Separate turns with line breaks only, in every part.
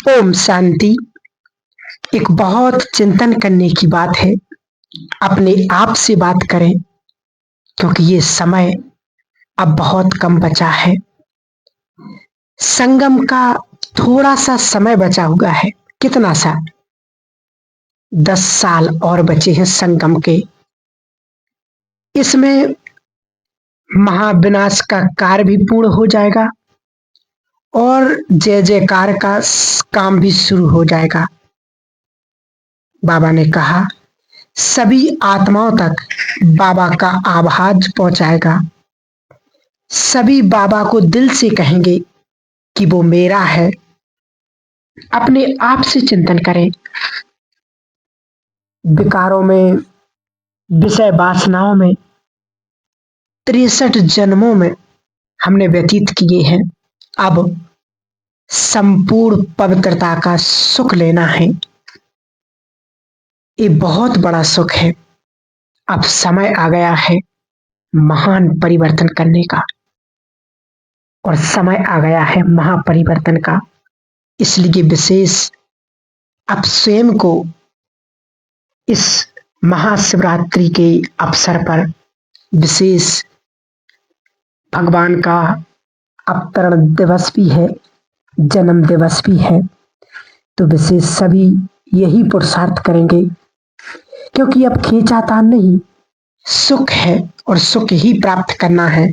ओम शांति। एक बहुत चिंतन करने की बात है। अपने आप से बात करें, क्योंकि ये समय अब बहुत कम बचा है। संगम का थोड़ा सा समय बचा हुआ है। कितना सा? 10 साल और बचे हैं संगम के। इसमें महाविनाश का कार्य भी पूर्ण हो जाएगा और जय जयकार का काम भी शुरू हो जाएगा। बाबा ने कहा, सभी आत्माओं तक बाबा का आवाज पहुंचाएगा। सभी बाबा को दिल से कहेंगे कि वो मेरा है। अपने आप से चिंतन करें। विकारों में, विषय वासनाओं में 63 जन्मों में हमने व्यतीत किए हैं। अब संपूर्ण पवित्रता का सुख लेना है। ये बहुत बड़ा सुख है। अब समय आ गया है महान परिवर्तन करने का, और समय आ गया है महापरिवर्तन का। इसलिए विशेष अब स्वयं को इस महाशिवरात्रि के अवसर पर विशेष भगवान का अवतरण दिवस भी है, जन्म दिवस भी है, तो विशेष सभी यही पुरुषार्थ करेंगे, क्योंकि अब खींचातान नहीं, सुख है और सुख ही प्राप्त करना है।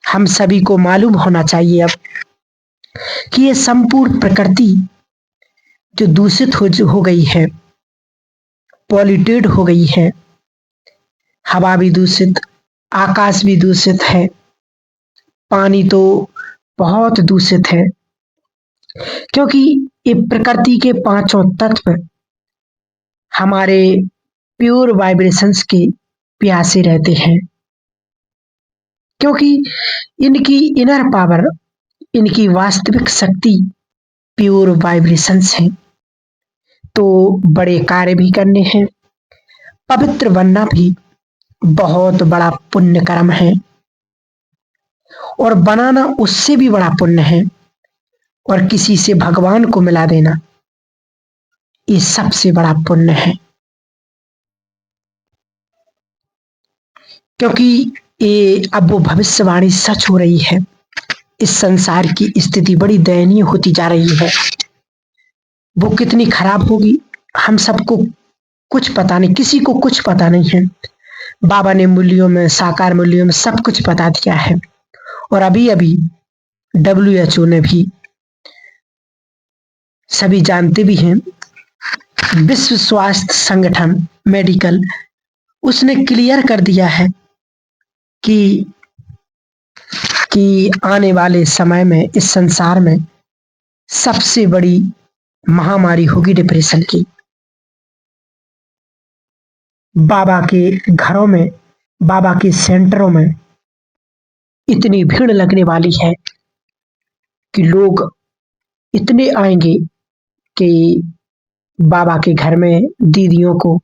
हम सभी को मालूम होना चाहिए अब कि ये संपूर्ण प्रकृति जो दूषित हो गई है, पॉल्यूटेड हो गई है, हवा भी दूषित, आकाश भी दूषित है, पानी तो बहुत दूषित है, क्योंकि ये प्रकृति के पांचों तत्व हमारे प्योर वाइब्रेशंस के प्यासे रहते हैं, क्योंकि इनकी इनर पावर, इनकी वास्तविक शक्ति प्योर वाइब्रेशंस हैं। तो बड़े कार्य भी करने हैं। पवित्र बनना भी बहुत बड़ा पुण्य कर्म है, और बनाना उससे भी बड़ा पुण्य है, और किसी से भगवान को मिला देना ये सबसे बड़ा पुण्य है। क्योंकि ये अब वो भविष्यवाणी सच हो रही है। इस संसार की स्थिति बड़ी दयनीय होती जा रही है। वो कितनी खराब होगी हम सबको कुछ पता नहीं, किसी को कुछ पता नहीं है। बाबा ने मूल्यों में, साकार मूल्यों में सब कुछ बता दिया है। और अभी अभी WHO ने भी, सभी जानते भी हैं, विश्व स्वास्थ्य संगठन मेडिकल, उसने क्लियर कर दिया है कि आने वाले समय में इस संसार में सबसे बड़ी महामारी होगी डिप्रेशन की। बाबा के घरों में, बाबा के सेंटरों में इतनी भीड़ लगने वाली है कि लोग इतने आएंगे कि बाबा के घर में दीदियों को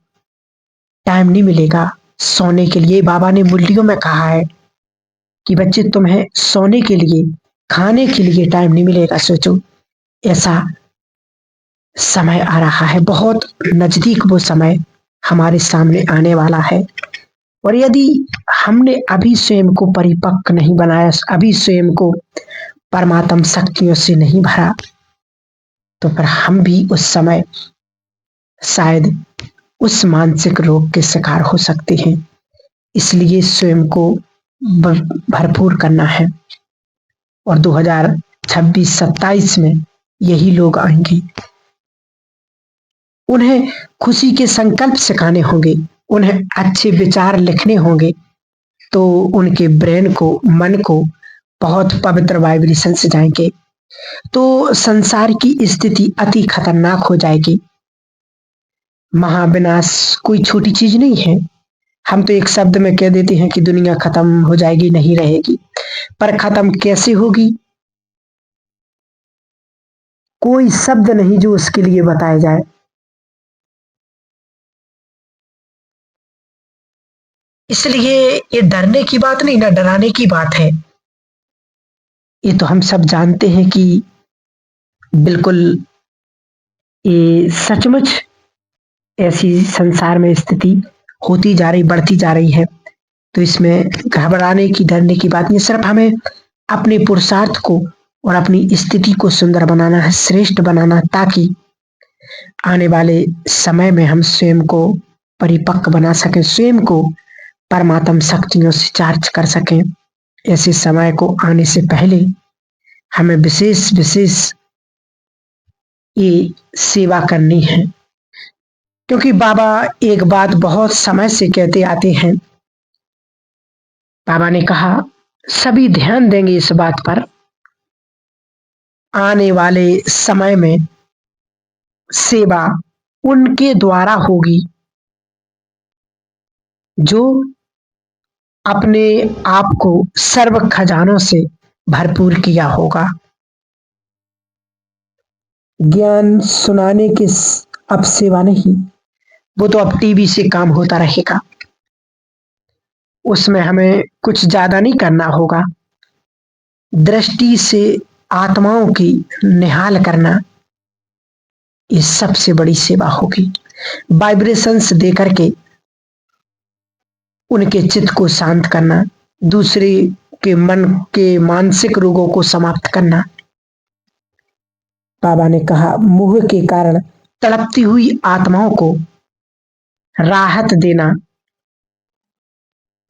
टाइम नहीं मिलेगा सोने के लिए। बाबा ने मूल्यों में कहा है कि बच्चे, तुम्हें सोने के लिए, खाने के लिए टाइम नहीं मिलेगा। सोचो, ऐसा समय आ रहा है, बहुत नजदीक वो समय हमारे सामने आने वाला है। और यदि हमने अभी स्वयं को परिपक्व नहीं बनाया, अभी स्वयं को परमात्म शक्तियों से नहीं भरा, तो फिर हम भी उस समय शायद उस मानसिक रोग के शिकार हो सकते हैं। इसलिए स्वयं को भरपूर करना है। और 2026-27 में यही लोग आएंगे। उन्हें खुशी के संकल्प सिखाने होंगे, उन्हें अच्छे विचार लिखने होंगे, तो उनके ब्रेन को, मन को बहुत पवित्र वाइब्रेशन से जाएंगे, तो संसार की स्थिति अति खतरनाक हो जाएगी। महाविनाश कोई छोटी चीज नहीं है। हम तो एक शब्द में कह देते हैं कि दुनिया खत्म हो जाएगी, नहीं रहेगी, पर खत्म कैसे होगी कोई शब्द नहीं जो उसके लिए बताया जाए। इसलिए ये डरने की बात नहीं ना, डराने की बात है। ये तो हम सब जानते हैं कि बिल्कुल ये सचमुच ऐसी संसार में स्थिति होती जा रही, बढ़ती जा रही है। तो इसमें घबराने की, डरने की बात नहीं, सिर्फ हमें अपने पुरुषार्थ को और अपनी स्थिति को सुंदर बनाना है, श्रेष्ठ बनाना, ताकि आने वाले समय में हम स्वयं को परिपक्व बना सकें, स्वयं को परमात्म शक्तियों से चार्ज कर सकें। ऐसे समय को आने से पहले हमें विशेष विशेष ये सेवा करनी है, क्योंकि बाबा एक बात बहुत समय से कहते आते हैं। बाबा ने कहा, सभी ध्यान देंगे इस बात पर, आने वाले समय में सेवा उनके द्वारा होगी जो अपने आप को सर्व खजानों से भरपूर किया होगा। ज्ञान सुनाने की अब सेवा नहीं, वो तो अब टीवी से काम होता रहेगा, उसमें हमें कुछ ज्यादा नहीं करना होगा। दृष्टि से आत्माओं की निहाल करना, ये सबसे बड़ी सेवा होगी। वाइब्रेशंस दे करके उनके चित्त को शांत करना, दूसरे के मन के मानसिक रोगों को समाप्त करना। बाबा ने कहा, मोह के कारण तड़पती हुई आत्माओं को राहत देना,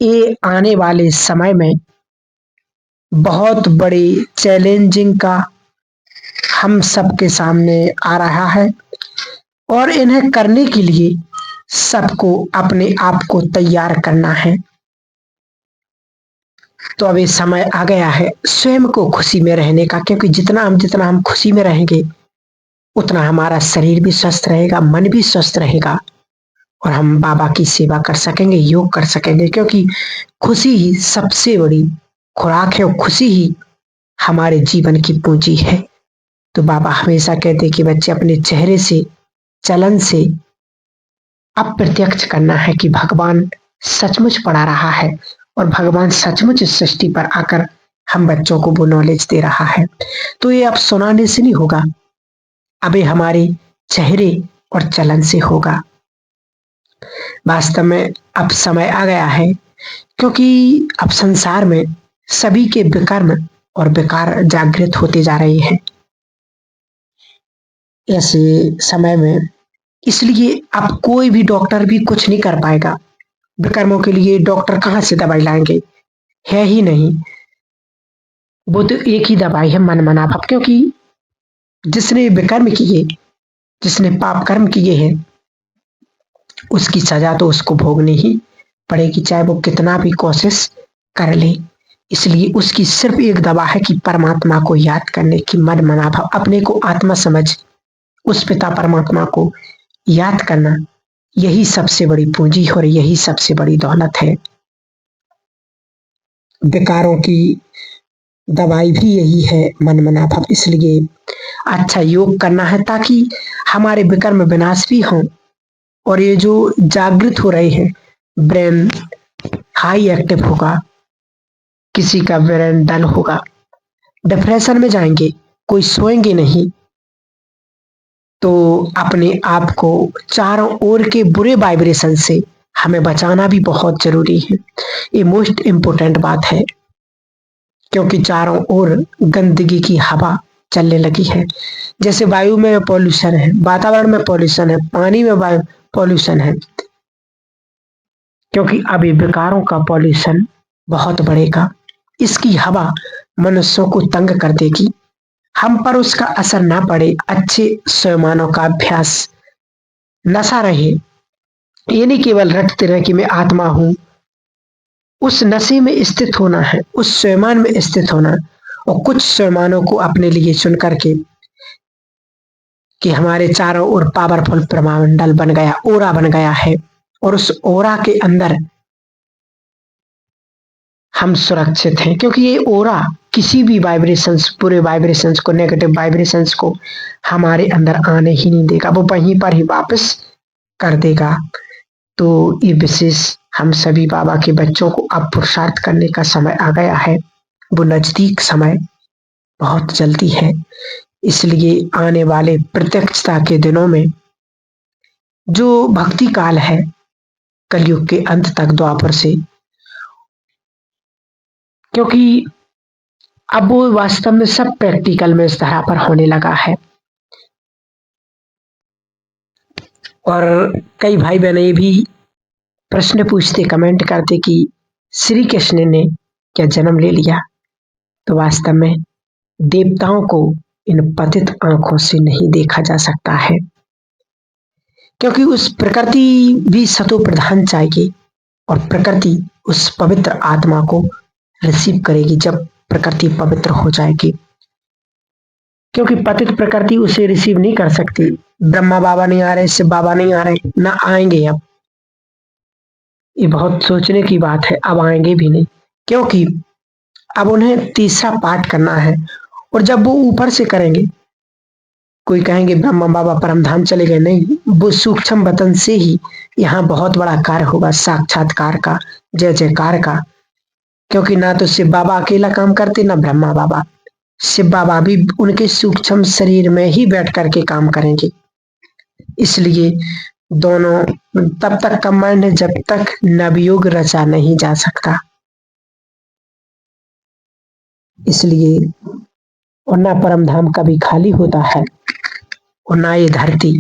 ये आने वाले समय में बहुत बड़ी चैलेंजिंग का हम सबके सामने आ रहा है, और इन्हें करने के लिए सबको अपने आप को तैयार करना है। तो अब ये समय आ गया है स्वयं को खुशी में रहने का, क्योंकि जितना हम खुशी में रहेंगे, उतना हमारा शरीर भी स्वस्थ रहेगा, मन भी स्वस्थ रहेगा, और हम बाबा की सेवा कर सकेंगे, योग कर सकेंगे, क्योंकि खुशी ही सबसे बड़ी खुराक है, और खुशी ही हमारे जीवन की पूंजी है। तो बाबा हमेशा कहते कि बच्चे अपने चेहरे से, चलन से अप्रत्यक्ष करना है कि भगवान सचमुच पढ़ा रहा है, और भगवान सचमुच इस सृष्टि पर आकर हम बच्चों को वो नॉलेज दे रहा है। तो ये अब सुनाने से नहीं होगा, अब ये हमारे चेहरे और चलन से होगा। वास्तव में अब समय आ गया है, क्योंकि अब संसार में सभी के विकर्म और विकार जागृत होते जा रहे हैं ऐसे समय में। इसलिए अब कोई भी डॉक्टर भी कुछ नहीं कर पाएगा। विकर्मों के लिए डॉक्टर कहाँ से दवाई लाएंगे, है ही नहीं। वो तो एक ही दवाई है, मन मना भाव, क्योंकि जिसने विकर्म किए, जिसने पाप कर्म किए हैं, उसकी सजा तो उसको भोगनी ही पड़ेगी, चाहे वो कितना भी कोशिश कर ले। इसलिए उसकी सिर्फ एक दवा है कि परमात्मा को याद करने की, मन मना भाव, अपने को आत्मा समझ उस पिता परमात्मा को याद करना, यही सबसे बड़ी पूंजी और यही सबसे बड़ी दौलत है। विकारों की दवाई भी यही है, मन मना भाव। इसलिए अच्छा योग करना है, ताकि हमारे विकर्म विनाश भी हों, और ये जो जागृत हो रहे हैं, ब्रेन हाई एक्टिव होगा, किसी का ब्रेन डल होगा, डिप्रेशन में जाएंगे, कोई सोएंगे नहीं। तो अपने आप को चारों ओर के बुरे वाइब्रेशन से हमें बचाना भी बहुत जरूरी है। ये मोस्ट इम्पोर्टेंट बात है, क्योंकि चारों ओर गंदगी की हवा चलने लगी है। जैसे वायु में पॉल्यूशन है, वातावरण में पॉल्यूशन है, पानी में वायु पॉल्यूशन है, क्योंकि अभी विकारों का पॉल्यूशन बहुत बढ़ेगा। इसकी हवा मनुष्यों को तंग कर देगी, हम पर उसका असर ना पड़े, अच्छे स्वमानों का अभ्यास, नशा रहे, ये नहीं केवल रटते रहे कि मैं आत्मा हूं, उस नशे में स्थित होना है, उस स्वमान में स्थित होना, और कुछ स्वमानों को अपने लिए चुन करके कि हमारे चारों ओर पावरफुल प्रमांडल बन गया, ओरा बन गया है, और उस ओरा के अंदर हम सुरक्षित हैं, क्योंकि ये ओरा किसी भी वाइब्रेशंस, बुरे वाइब्रेशंस को, नेगेटिव वाइब्रेशंस को हमारे अंदर आने ही नहीं देगा, वो वहीं पर ही वापस कर देगा। तो ये विशेष हम सभी बाबा के बच्चों को अब पुरुषार्थ करने का समय आ गया है। वो नजदीक समय बहुत जल्दी है, इसलिए आने वाले प्रत्यक्षता के दिनों में जो भक्ति काल है, कलयुग के अंत तक द्वापर से, क्योंकि अब वो वास्तव में सब प्रैक्टिकल में इस तरह पर होने लगा है। और कई भाई बहन ये भी प्रश्न पूछते, कमेंट करते कि श्री कृष्ण ने क्या जन्म ले लिया? तो वास्तव में देवताओं को इन पतित आंखों से नहीं देखा जा सकता है, क्योंकि उस प्रकृति भी सतो प्रधान चाहिए और प्रकृति उस पवित्र आत्मा को रिसीव करेगी जब प्रकृति पवित्र हो जाएगी, क्योंकि पतित प्रकृति उसे रिसीव नहीं कर सकती। ब्रह्मा बाबा नहीं आ रहे, शिव बाबा नहीं आ रहे, ना आएंगे। अब ये बहुत सोचने की बात है, अब आएंगे भी नहीं, क्योंकि अब उन्हें तीसरा पाठ करना है। और जब वो ऊपर से करेंगे, कोई कहेंगे ब्रह्मा बाबा परमधाम चले गए, नहीं, वो सूक्ष्म वतन से ही यहाँ बहुत बड़ा कार्य होगा, साक्षात्कार का, जय जयकार का। क्योंकि ना तो शिव बाबा अकेला काम करते, ना ब्रह्मा बाबा। शिव बाबा भी उनके सूक्ष्म शरीर में ही बैठ करके काम करेंगे। इसलिए दोनों तब तक कंबाइंड है जब तक नवयुग रचा नहीं जा सकता। इसलिए और ना परमधाम कभी खाली होता है और ना ये धरती।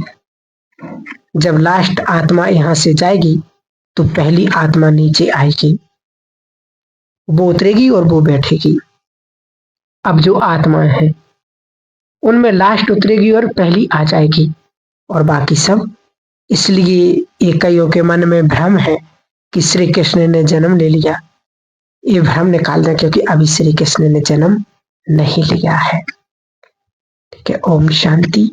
जब लास्ट आत्मा यहां से जाएगी तो पहली आत्मा नीचे आएगी, वो उतरेगी और वो बैठेगी। अब जो आत्मा है उनमें लास्ट उतरेगी और पहली आ जाएगी और बाकी सब। इसलिए ये कईयों के मन में भ्रम है कि श्री कृष्ण ने जन्म ले लिया। ये भ्रम निकाल दें, क्योंकि अभी श्री कृष्ण ने जन्म नहीं लिया है। ठीक है, ओम शांति।